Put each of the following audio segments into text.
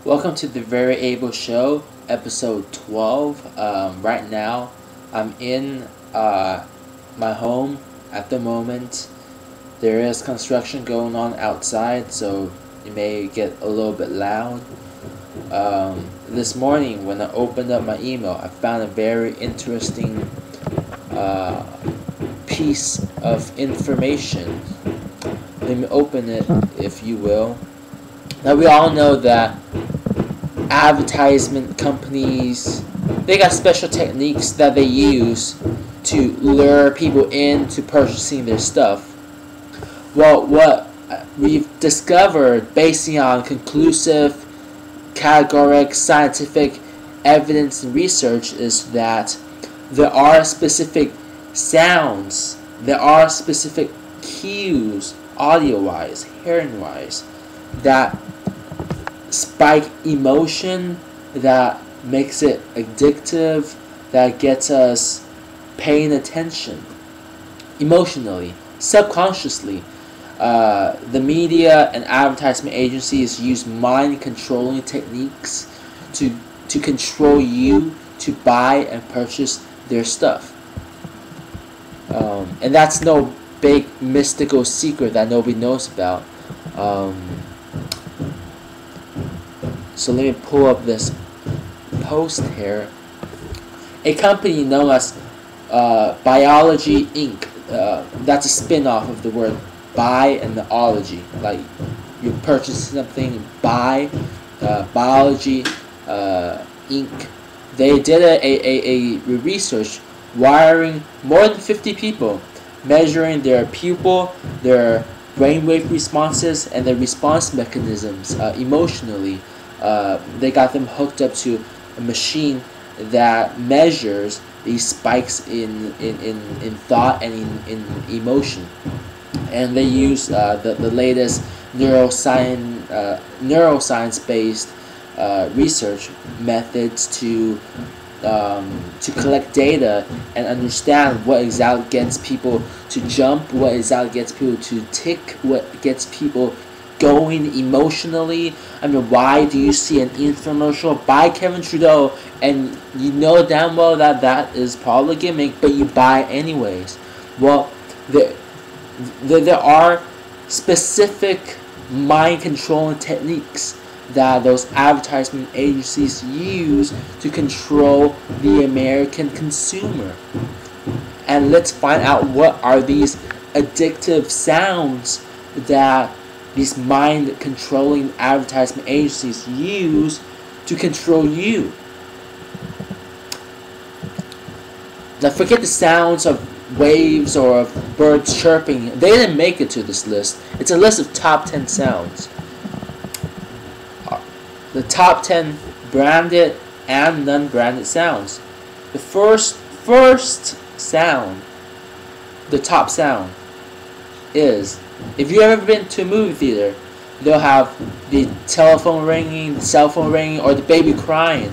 Welcome to the Very Able Show, episode 12. Right now, I'm in my home at the moment. There is construction going on outside, so it may get a little bit loud. This morning, when I opened up my email, I found a very interesting piece of information. Let me open it, if you will. Now, we all know that advertisement companies, they got special techniques that they use to lure people into purchasing their stuff. Well, what we've discovered, based on conclusive, categorical, scientific evidence and research, is that there are specific sounds, there are specific cues, audio-wise, hearing-wise, that spike emotion, that makes it addictive, that gets us paying attention emotionally, subconsciously. The media and advertisement agencies use mind controlling techniques to control you to buy and purchase their stuff. And that's no big mystical secret that nobody knows about. So let me pull up this post here. A company known as Biology Inc. That's a spin-off of the word buy and the ology. Like you purchase something, buy, Biology Inc. They did a research wiring more than 50 people, measuring their pupil, their brainwave responses, and their response mechanisms emotionally. They got them hooked up to a machine that measures these spikes in thought and in emotion, and they use the latest neuroscience based research methods to collect data and understand what exactly gets people to jump, what exactly gets people to tick, what gets people going emotionally. I mean, why do you see an infomercial by Kevin Trudeau and you know damn well that that is probably a gimmick, but you buy anyways? Well, there are specific mind controlling techniques that those advertisement agencies use to control the American consumer. And let's find out what are these addictive sounds that these mind-controlling advertisement agencies use to control you. Now, forget the sounds of waves or of birds chirping. They didn't make it to this list. It's a list of top 10 sounds. The top 10 branded and non-branded sounds. The first sound, the top sound, is, if you've ever been to a movie theater, they'll have the telephone ringing, the cell phone ringing, or the baby crying,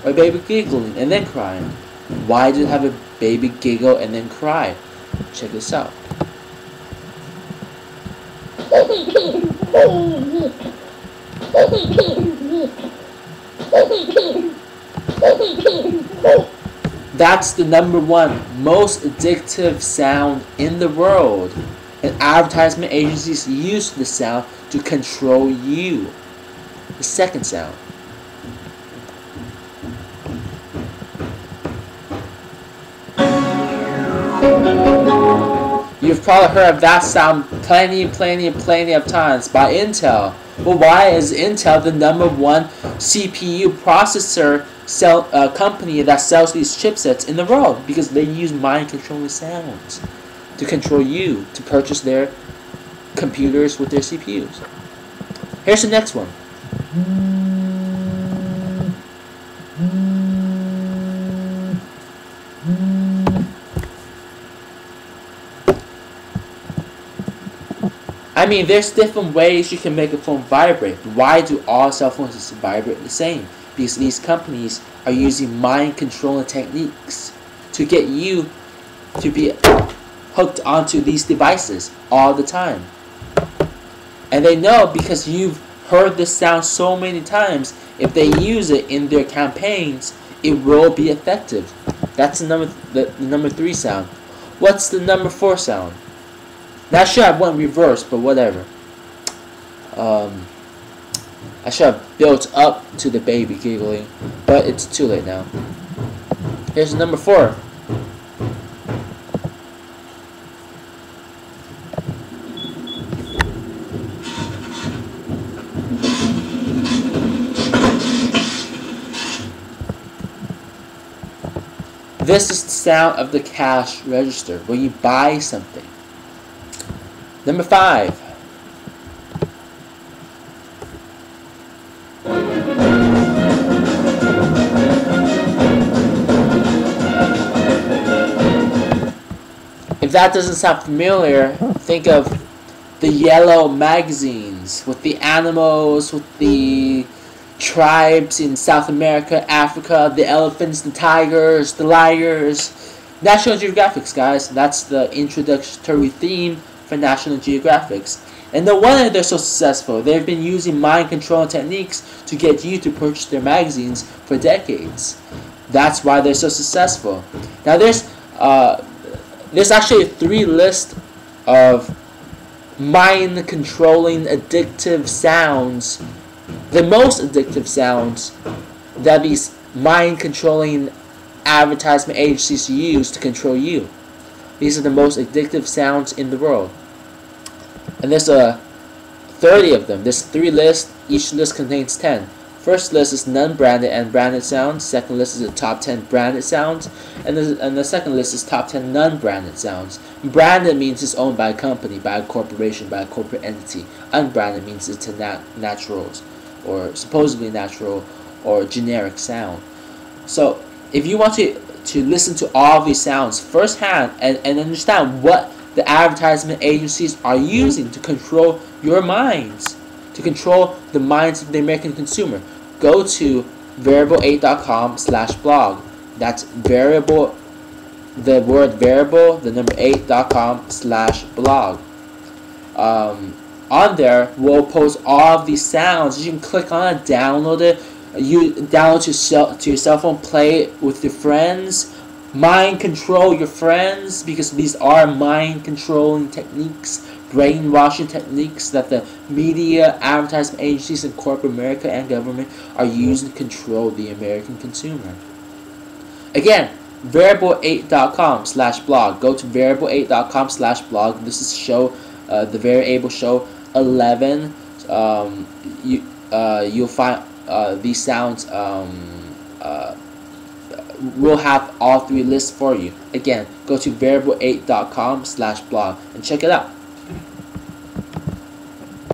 or baby giggling and then crying. Why do you have a baby giggle and then cry? Check this out. That's the number one most addictive sound in the world. And advertisement agencies use the sound to control you. The second sound. You've probably heard of that sound plenty of times by Intel. Well, why is Intel the number one CPU processor company that sells these chipsets in the world? Because they use mind-controlling sounds to control you to purchase their computers with their CPUs. Here's the next one. I mean, there's different ways you can make a phone vibrate. Why do all cell phones vibrate the same? Because these companies are using mind-controlling techniques to get you to be hooked onto these devices all the time. And they know because you've heard this sound so many times, if they use it in their campaigns, it will be effective. That's the number 3 sound. What's the number 4 sound? Now I should have went reverse, but whatever. I should have built up to the baby giggling, but it's too late now. Here's number 4. This is the sound of the cash register when you buy something. Number 5. If that doesn't sound familiar, think of the yellow magazines with the animals, with the tribes in South America, Africa, the elephants, the tigers, the lions. National Geographics, guys. That's the introductory theme for National Geographics. And no wonder they're so successful. They've been using mind control techniques to get you to purchase their magazines for decades. That's why they're so successful. Now there's actually a 3 list of mind controlling addictive sounds. The most addictive sounds that these mind controlling advertisement agencies use to control you. These are the most addictive sounds in the world. And there's 30 of them. There's 3 lists. Each list contains 10. First list is non-branded and branded sounds. Second list is the top 10 branded sounds. And the second list is top 10 non-branded sounds. Branded means it's owned by a company, by a corporation, by a corporate entity. Unbranded means it's a natural or supposedly natural or generic sound. So if you want to listen to all of these sounds firsthand and understand what the advertisement agencies are using to control your minds, to control the minds of the American consumer, go to variable8.com/blog. That's variable, the word variable, the number 8.com/blog. On there, we'll post all of these sounds. You can click on it, download it. You download to your cell phone, play it with your friends. Mind control your friends, because these are mind controlling techniques, brainwashing techniques that the media, advertisement agencies, and corporate America and government are using to control the American consumer. Again, variable8.com/blog. Go to variable8.com/blog. This is the Variable Show 11. You'll find these sounds. We'll have all 3 lists for you. Again, go to variable8.com/blog and check it out.